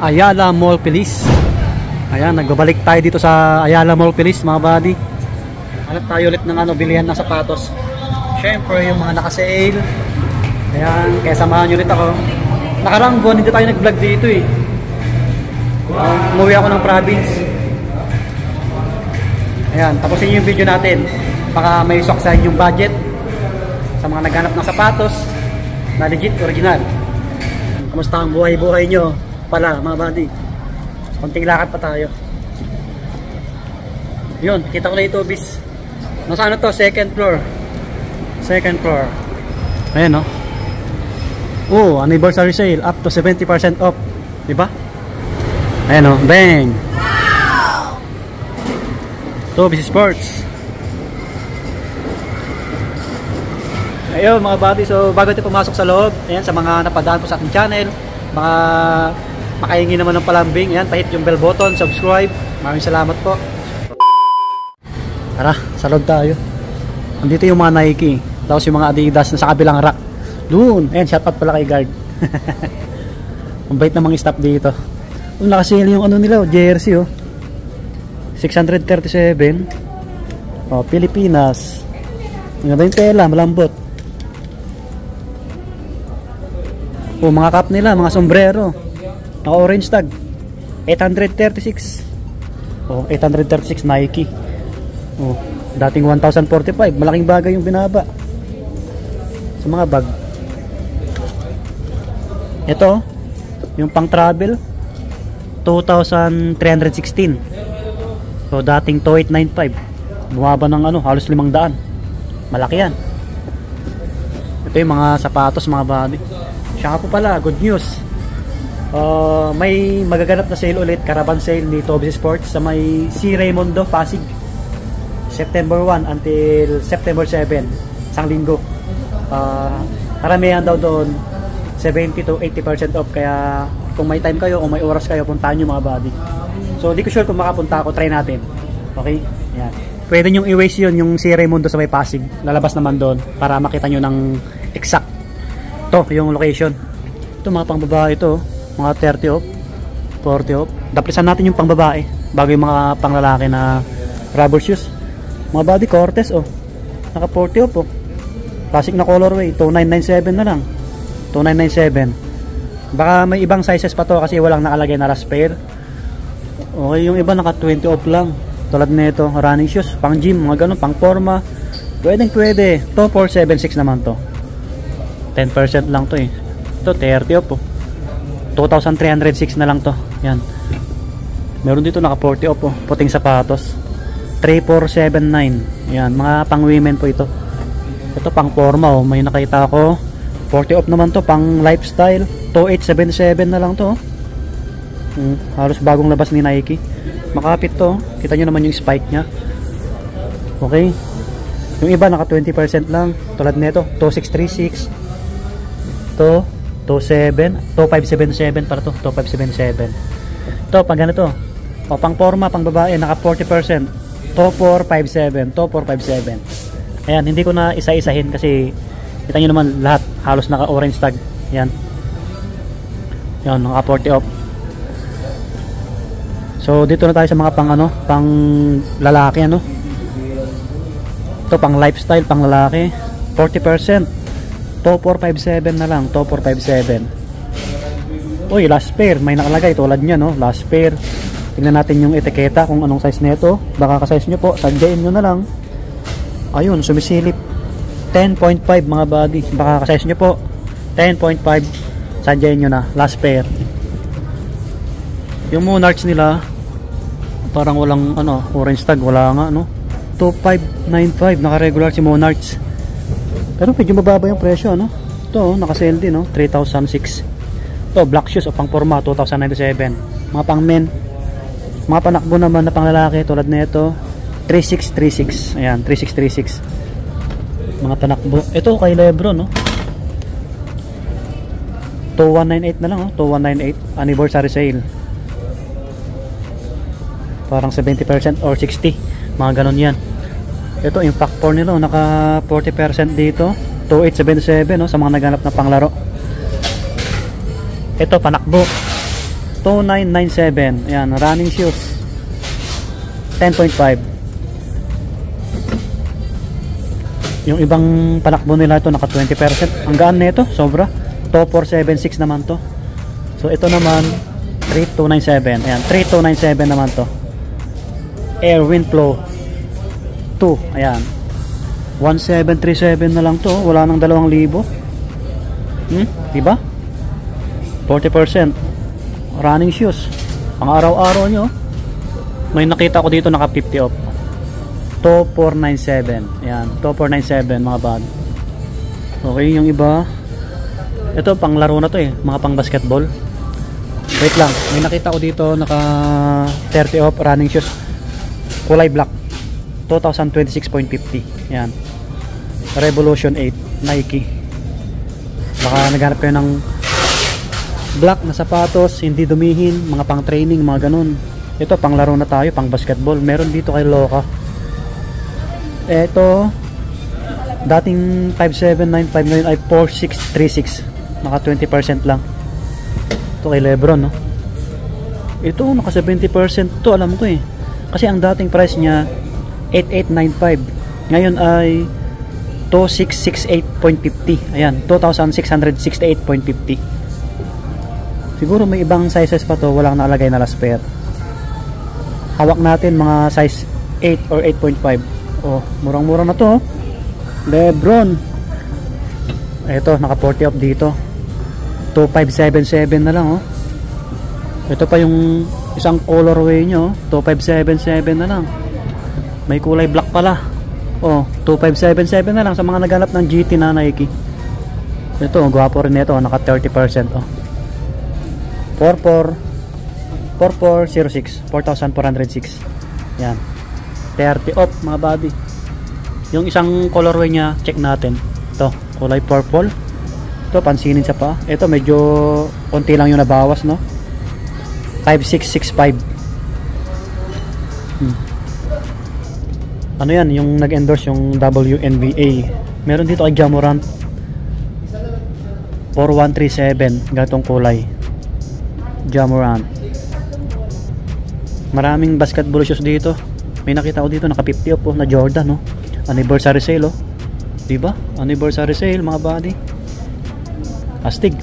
Ayala Mall Police. Ayan, nagbabalik tayo dito sa Ayala Mall Police mga buddy. Hanap tayo ulit ng bilihan ng sapatos. Syempre yung mga naka-sale. Ayan, kaya samahan nyo ulit ako. Nakarang buwan hindi tayo nag-vlog dito eh. Umuwi ako ng province. Ayan, tapusin nyo yung video natin. Baka may suksahin yung budget sa mga naghanap ng sapatos na legit, original. Kamusta ang buhay-buhay nyo pala mga buddy? Konting lakad pa tayo. Yun, kita ko na ito bis. Nasa ano to? Second floor. Second floor. Ayan no. Oh, anniversary sale up to 70% off. Diba? Ayan o, bang! Wow! To BC Sports. Ayun mga buddy, so bago tayo pumasok sa loob, ayan, sa mga napadaan po sa ating channel, mga makahingi naman ng palambing, ayan, pahit yung bell button, subscribe. Maraming salamat po. Tara, sa loob tayo. Andito yung mga Nike, tapos yung mga Adidas na sa kabilang rack. Doon, ayan, shoutout pala kay guard. Ang bait namang staff dito. Kung nakasale yung ano nila, jersey oh. 637. Oh, Pilipinas. Ang ganda yung tela, malambot. Oh, mga cap nila, mga sombrero. Naka orange tag. 836. Oh, 836 Nike. Oh, dating 1045. Malaking bagay yung binaba. Sa mga bag. Ito, yung pang travel. 2,316. So dating 2,895. Bumaba ng halos 500. Malaki yan. Ito yung mga sapatos mga buddy. Siya po pala, good news. May magaganap na sale ulit, caravan sale ni Toby Sports sa may C. Raymondo, Pasig. September 1 until September 7. Isang linggo. Karamihan daw doon 70 to 80% off, kaya kung may time kayo o may oras kayo, puntahan nyo mga buddy. So di ko sure kung makapunta ako, try natin. Okay? Yan. Pwede nyo i-waste yun, yung si Raymundo sa may Pasig. Lalabas naman doon para makita nyo ng exact to yung location. Ito mga pang babae ito, mga 30 off, 40 off. Daplisan natin yung pang babae bago yung mga pang lalaki na rubber shoes. Mga buddy, Cortez oh, naka 40 off oh. Classic na colorway, 2997 na lang. 2997. Baka may ibang sizes pa to kasi walang nakalagay na last pair. Okay, yung iba naka 20 off lang. Tulad nito, running shoes, pang gym, mga ganun, pang forma. Pwedeng pwede. To 476 naman to. 10% lang to eh. Ito 30 off oh. 2,306 na lang to. Yan. Meron dito naka 40 off oh. Puting sapatos. 3,479. Yan, mga pang women po ito. Ito pang forma oh. May nakita ako 40 off naman to, pang lifestyle. 2,877 na lang to. Halos bagong labas ni Nike. Makapit to. Kita nyo naman yung spike nya. Okay. Yung iba naka 20% lang. Tulad nito, 2,636. To 2,7. 2,577 para to. 2,577. Ito, pang ganito. O, pang forma, pang babae, naka 40%. To 4,577. To 4,577. Ayan, hindi ko na isa-isahin kasi kita nyo naman lahat halos naka orange tag. Yan. Yan, naka 40 off. So dito na tayo sa mga pang lalaki Ito pang lifestyle, pang lalaki. 40%. To 457 na lang, to 457. Uy, last pair, may nakalagay tulad niya last pair. Tingnan natin yung etiketa kung anong size nito. Baka ka-size nyo po, sadyain nyo na lang. Ayun, sumisilip. 10.5 mga buddy. Baka ka-size nyo po 10.5. Sadyain nyo na. Last pair. Yung Monarchs nila parang walang orange tag. Wala nga 2,595. Naka-regular si Monarchs. Pero medyo mababa yung presyo Ito naka-sale din 3,006. Ito black shoes o pang forma 2,097. Mga pang men. Mga panakbo naman na pang lalaki tulad nito 3636. Ayan, 3636. Mga panakbo. Ito kay Lebron 2198 na lang 2198 anniversary sale. Parang 70% or 60. Mga ganon yan. Ito yung factor nila naka 40% dito. 2877 sa mga naghanap na panglaro. Ito panakbo. 2997. Ayan, running shoes. 10.5. Yung ibang panakbo nila ito naka 20%. Ang gaan nito, sobra. To 476 naman to. So ito naman 3297. Ayan, 3297 naman to. Air Wind Flow 2. Ayan. 1737 na lang to. Wala nang 2,000. Diba? 40%. Running shoes. Pang araw-araw nyo. May nakita ko dito naka 50 off. To 497. Ayan, to 497 mga bad. Okay, yung iba. Ito pang laro na to eh, mga pang basketball. Wait lang, may nakita ko dito naka 30 off running shoes. Kulay black. 2026.50. Ayan. Revolution 8 Nike. Baka naghanap kayo ng black na sapatos, hindi dumihin, mga pang training, mga ganun. Ito pang laro na tayo, pang basketball. Meron dito kay Loka. Ito dating 5795 ngayon ay 4636. Naka 20% lang. Ito kay Lebron, no? Ito naka 70% to, alam ko eh. Kasi ang dating price niya 8895. Ngayon ay 2668.50. Ayan, 2668.50. Siguro may ibang sizes pa to, walang nalagay na last pair. Hawak natin mga size 8 or 8.5. Oh, murang-mura na to. Lebron. Ito, naka 40 off dito. 2577 na lang, oh. Ito pa yung isang colorway nyo, 2577 na lang. May kulay black pala. Oh, 2577 na lang sa mga naghanap ng GT na Nike. Ito, gwapo rin ito, naka 30%, oh. 4406, 4406. Yan. 30 off mga buddy. Yung isang colorway niya, check natin. Ito, kulay purple. Ito, pansinin sa pa. Ito, medyo konti lang yung nabawas, no? 5665. Ano yan, yung nag-endorse yung WNBA. Meron dito kay Ja Morant 4137, ganitong kulay. Ja Morant. Maraming basketball shoes dito. May nakita ko dito naka 50 off, oh, na Jordan, no? Anniversary sale, oh. Diba? Anniversary sale mga buddy. Astig.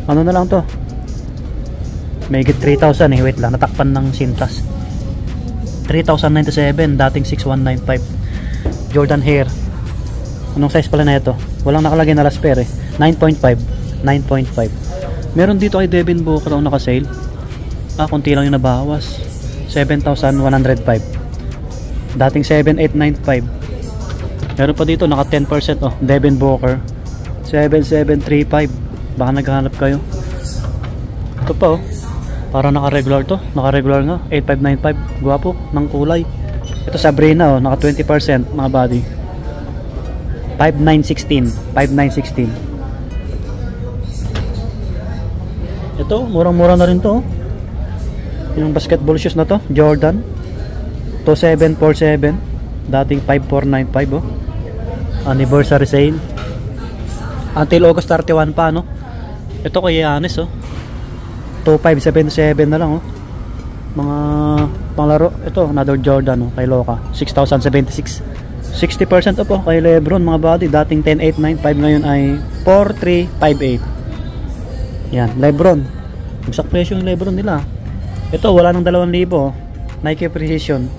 Ano na lang to? May higit 3,000 eh. Wait lang, natakpan ng sintas. 3,097, dating 6,195. Jordan Hair. Anong size pala na ito? Walang nakalagay na last pair eh. 9.5. 9.5. Meron dito kay Devin Booker ang naka-sale. Ah, konti lang yung nabawas. 7,105. Dating 7,895. Meron pa dito naka 10%, oh. Devin Booker 7,735. Baka naghahanap kayo. Ito pa, oh. Para naka-regular to. Naka-regular nga. 8,595. Gwapo. Ng kulay. Ito Sabrina, oh. Naka 20% mga body. 5,916. 5,916. Ito. Murang-mura na rin to, oh. Yung basketball shoes na to. Jordan. 2747. Dating 5,495, oh. Anniversary sale. Until August 31 pa, no? Ito kay Giannis, oh. 2577 na lang, oh. Mga panglaro. Ito, another Jordan, oh, kay Loka. 6,076. 60% off, oh, kay Lebron, mga body. Dating 10,895, ngayon ay 4,358. Yan, Lebron. Magsak presyo yung Lebron nila. Ito, wala nang 2,000, oh. Nike Precision.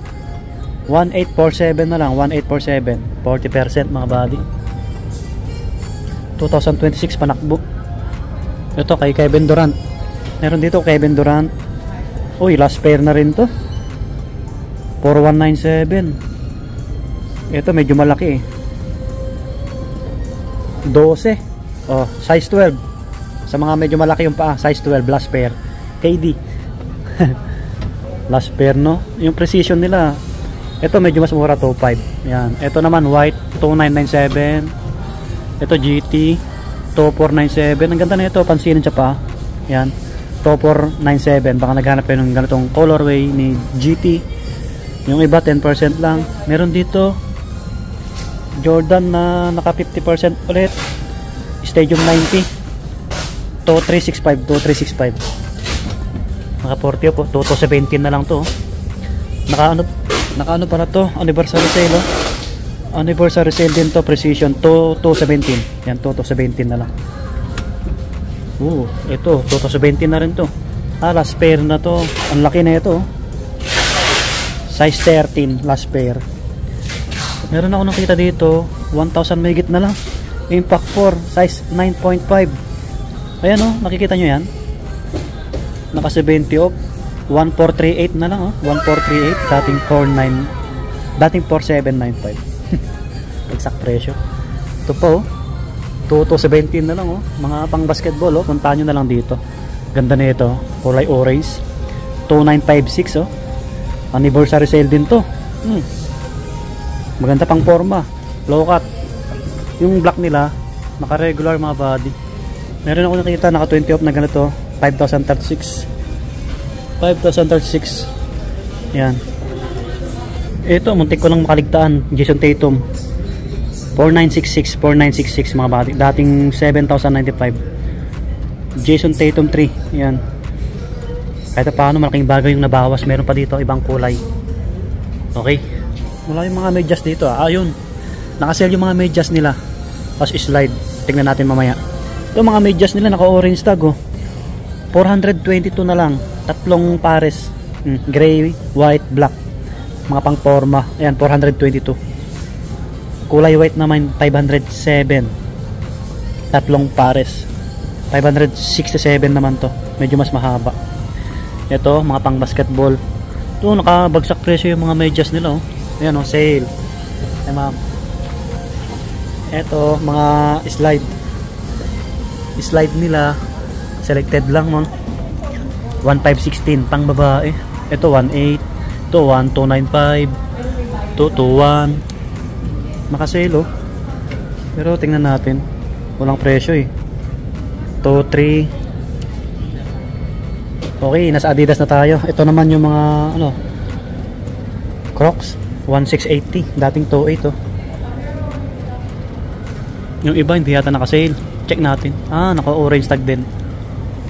1847 na lang, 1847. 40% mga body. 2026 panakbo. Ito kay Kevin Durant. Meron dito Kevin Durant. Uy, last pair na rin to. 4197. Ito medyo malaki eh. 12. Oh, size 12. Sa mga medyo malaki yung paa, size 12 last pair. KD. Last pair, no? Yung precision nila. Ito medyo mas mura, 2.5. Yan. Ito naman white 2997. Ito GT 2497. Ang ganda na ito, pansinin siya pa. Yan. 2497. Baka naghanap kayo ng ganitong colorway ni GT. Yung iba 10% lang. Meron dito Jordan na naka 50% ulit. Stadium 90. 2365. 2365. Naka 40 po. 217 na lang to. Naka ano pala to? Anniversary sale oh. Anniversary sale din to. Precision 217. Yan 217 na lang. Ito 217 na rin to. Last pair na to. Ang laki na ito. Size 13 last pair. Meron ako nakita dito 1,000 megit na lang. Impact 4 size 9.5. Ayan oh, nakikita nyo yan. Naka 70 off. 1438 na lang oh. 1438 dating 49, dating 4795. Exact presyo. Ito po oh. 217 na lang oh. Mga pang basketball oh. Puntahan nyo na lang dito. Ganda na ito. Kulay orange. 2956 oh. Anniversary sale din to. Maganda pang forma. Low cut. Yung black nila naka regular mga body. Meron ako nakita naka 20 off na ganito. 5,036. 5,036. Yan. Ito muntik ko lang makaligtaan. Jason Tatum 4966. 4966 mga body. Dating 7,095. Jason Tatum 3. Yan. Kahit paano malaking bagay yung nabawas. Meron pa dito ibang kulay. Okay. Wala yung mga medyas dito ayun. Nakasell yung mga medyas nila. Tapos slide. Tingnan natin mamaya. Ito mga medyas nila naka orange tag oh. 422 na lang. Tatlong pares. Gray, white, black. Mga pang forma. Ayan 422. Kulay white naman 507. Tatlong pares. 567 naman to. Medyo mas mahaba. Ito mga pang basketball. Ito nakabagsak presyo yung mga medyas nila oh. Ayan oh, sale. Ayan ma'am. Ito mga slide. Slide nila selected lang mo. 1516 pang babae. Ito 18. Ito 1295. Ito 21. Naka-sale oh. Pero tingnan natin. Walang presyo eh. Ito 3. Okay, nasa Adidas na tayo. Ito naman yung mga ano Crocs 1680. Dating 28 oh. Yung iba hindi yata naka-sale. Check natin. Naka-orange tag din.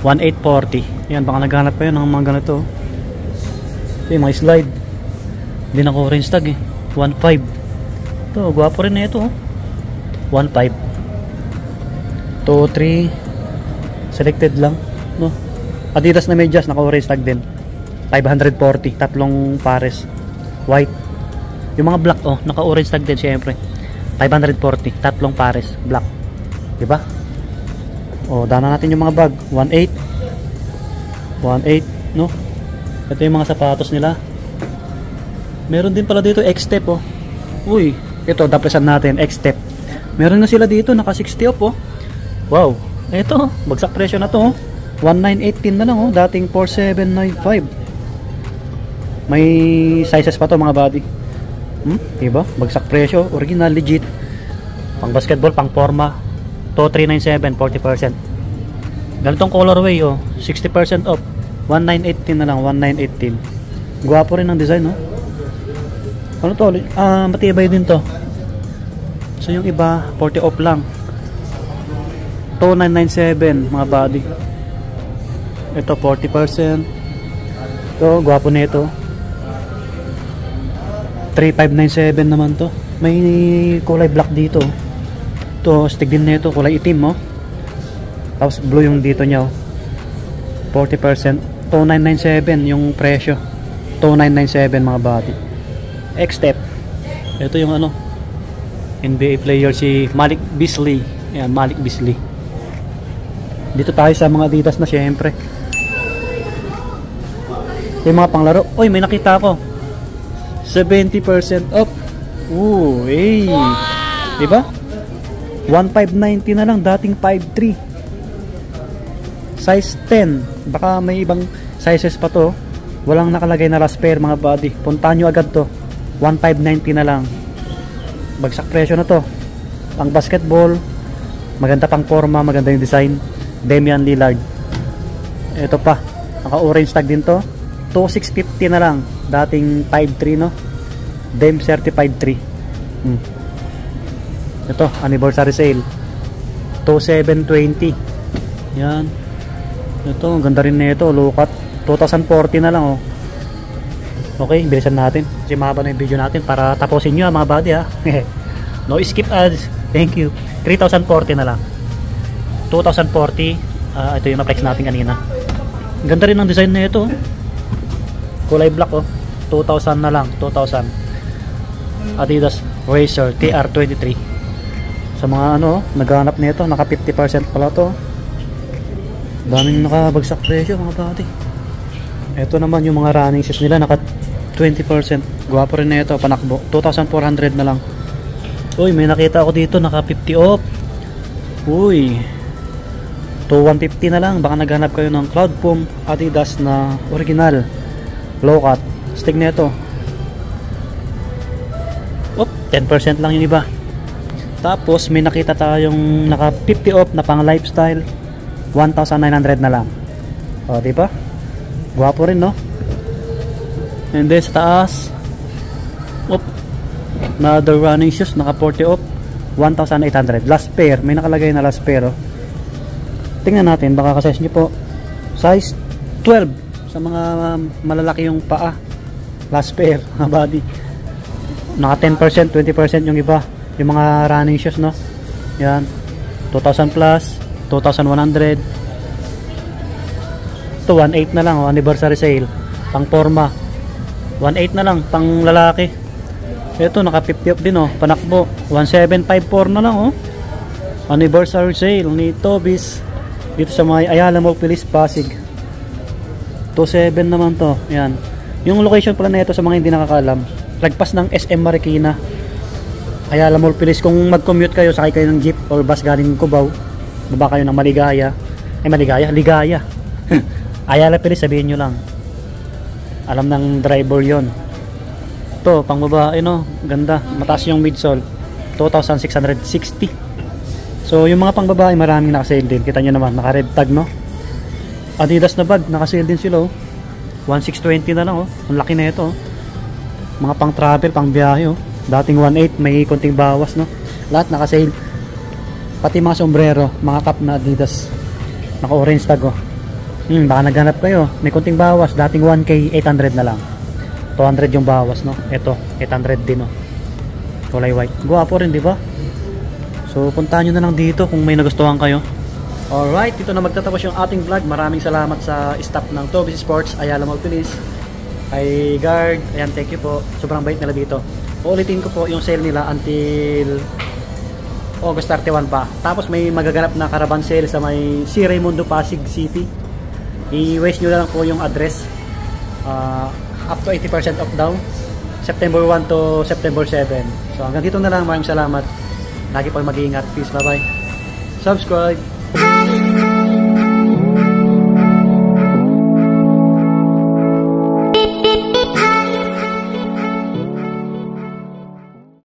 1840. Yan, baka naghanap pa yun ng mga ganito. Ito yung mga slide. Hindi naka-orange tag eh. 15. Ito, gwapo rin na ito oh. 15. 2, 3. Selected lang. No? Adidas na medyas, naka-orange tag din. 540. Tatlong pares. White. Yung mga black oh, naka-orange tag din syempre. 540. Tatlong pares. Black. Diba? O, dana natin yung mga bag. 18. 18, no? Ito yung mga sapatos nila. Meron din pala dito X-Step, oh. Uy, ito, dapresan natin, X-Step. Meron na sila dito, naka 60 off, oh. Wow. Ito, bagsak presyo na to, oh. 1918 na lang, oh. Dating 4795. May sizes pa to, mga body. Diba? Bagsak presyo. Original, legit. Pang basketball, pang forma. 2397, 40%. Ganitong colorway oh, 60% off. 1918 na lang, 1918. Gwapo rin ang design oh. Ano to? Matibay din to. So yung iba 40 off lang. 2997 mga body. Ito 40%. Ito gwapo nito. 3597 naman to. May kulay black dito. Ito, stick din nito, kulay itim oh. Tapos blue yung dito niya oh. 40%. 2997 yung presyo. 2997 mga body. X-Step. Ito yung ano, NBA player si Malik Beasley. Ayan, Malik Beasley. Dito tayo sa mga Adidas na syempre. Yung mga panglaro. Uy, may nakita ako. 70% off. Hey. Diba? 1590 na lang, dating 53. Size 10. Baka may ibang sizes pa to. Walang nakalagay na last pair mga body. Puntahan nyo agad to. 1590 na lang. Bagsak presyo na to. Pang basketball. Maganda pang forma, maganda yung design. Damian Lillard. Ito pa. Naka-orange tag din to. 2650 na lang. Dating 53 no. Dame certified 3. Ito, anniversary sale. 2720. Yan. Ito, ang ganda rin na ito. Low cut. 2,040 na lang, oh. Okay, bilisan natin kasi mahaba na yung video natin para tapusin nyo, mga buddy, ha. No skip ads, thank you. 3,040 na lang. 2,040. Ito yung na-flex natin kanina. Ganda rin ang design na ito, oh. Kulay black, oh. 2,000 na lang, 2,000. Adidas Racer TR23. Sa mga ano, naghahanap nito, naka 50% pala to. Daming nakabagsak presyo, mga buddy. Ito naman yung mga running shoes nila, naka 20%. Gwapo rin na ito, panakbo. 2,400 na lang. Uy, may nakita ako dito, naka 50 off. Uy, to 150 na lang. Baka naghanap kayo ng Cloud Foam Adidas na original low cut. Stick na ito. Op, 10% lang yung iba. Tapos may nakita tayong naka 50 off na pang lifestyle, 1,900 na lang. O, diba? Gwapo rin, no? And then sa taas, op, another running shoes, naka 40 off, 1,800. Last pair, may nakalagay na last pair, oh. Tingnan natin, baka ka-size nyo po. Size 12 sa mga malalaki yung paa. Last pair, mga body. Naka 10%, 20% yung iba. Yung mga running shoes, no? Yan. 2,000 plus, 2,100. Ito, 1,800 na lang, oh. Anniversary sale. Pang forma. 1,800 na lang, pang lalaki. Ito, naka 50 off din, oh. Panakbo. 1,754 na lang, oh. Anniversary sale ni Tobis. Dito sa may Ayala Mall, Pilis, Pasig. 2,700 naman to. Yan. Yung location pala na ito sa mga hindi nakakaalam, lagpas ng SM Marikina, Ayala Mall, Pilis. Kung mag-commute kayo, sakay kayo ng jeep or bus galing Cubao, baba kayo ng Maligaya. Ligaya. Ayala, Pilis, sabihin nyo lang. Alam ng driver yon. Ito, pang babae, no? Ganda. Mataas yung midsole. 2,660. So, yung mga pang babae, maraming naka-sale din. Kita nyo naman, naka-red tag, no? Adidas na bag, naka-sale din sila, oh. 1,620 na lang, oh. Ang laki na ito, oh. Mga pang travel, pang biyahe, oh. Dating 1,800, may konting bawas, no? Lahat naka-sale. Pati mga sombrero, mga cap na Adidas. Naka-orange tag, oh. Baka naghanap kayo. May konting bawas. Dating 1K, 800 na lang. 200 yung bawas, no? Ito, 800 din, no? Kulay white. Guwapo rin, di ba? So, puntahan nyo na lang dito kung may nagustuhan kayo. Alright, dito na magtatapos yung ating vlog. Maraming salamat sa staff ng Tobis Sports, Ayala Mall, Pilis. Kay guard, ayan, thank you po. Sobrang bait nila dito. Uulitin ko po yung sale nila until August 31 pa. Tapos may magaganap na caravan sale sa may C. Raimundo, Pasig City. I-waste nyo na lang po yung address. Up to 80% off daw. September 1 to September 7. So hanggang dito na lang. Maraming salamat. Lagi po mag-iingat. Peace. Bye bye. Subscribe.